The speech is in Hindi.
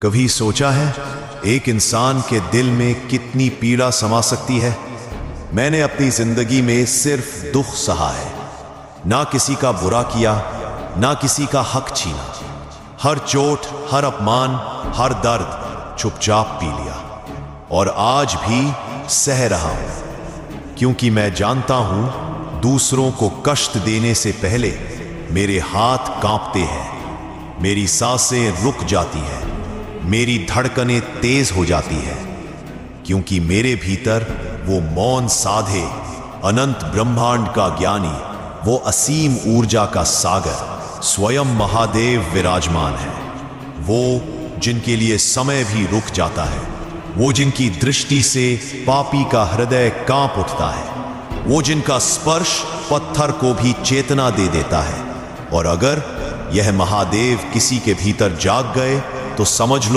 कभी सोचा है एक इंसान के दिल में कितनी पीड़ा समा सकती है। मैंने अपनी जिंदगी में सिर्फ दुख सहा है, ना किसी का बुरा किया, ना किसी का हक छीना। हर चोट, हर अपमान, हर दर्द चुपचाप पी लिया और आज भी सह रहा हूं, क्योंकि मैं जानता हूं दूसरों को कष्ट देने से पहले मेरे हाथ कांपते हैं, मेरी सांसें रुक जाती हैं, मेरी धड़कनें तेज हो जाती है, क्योंकि मेरे भीतर वो मौन साधे अनंत ब्रह्मांड का ज्ञानी, वो असीम ऊर्जा का सागर स्वयं महादेव विराजमान है। वो जिनके लिए समय भी रुक जाता है, वो जिनकी दृष्टि से पापी का हृदय कांप उठता है, वो जिनका स्पर्श पत्थर को भी चेतना दे देता है। और अगर यह महादेव किसी के भीतर जाग गए तो समझ लो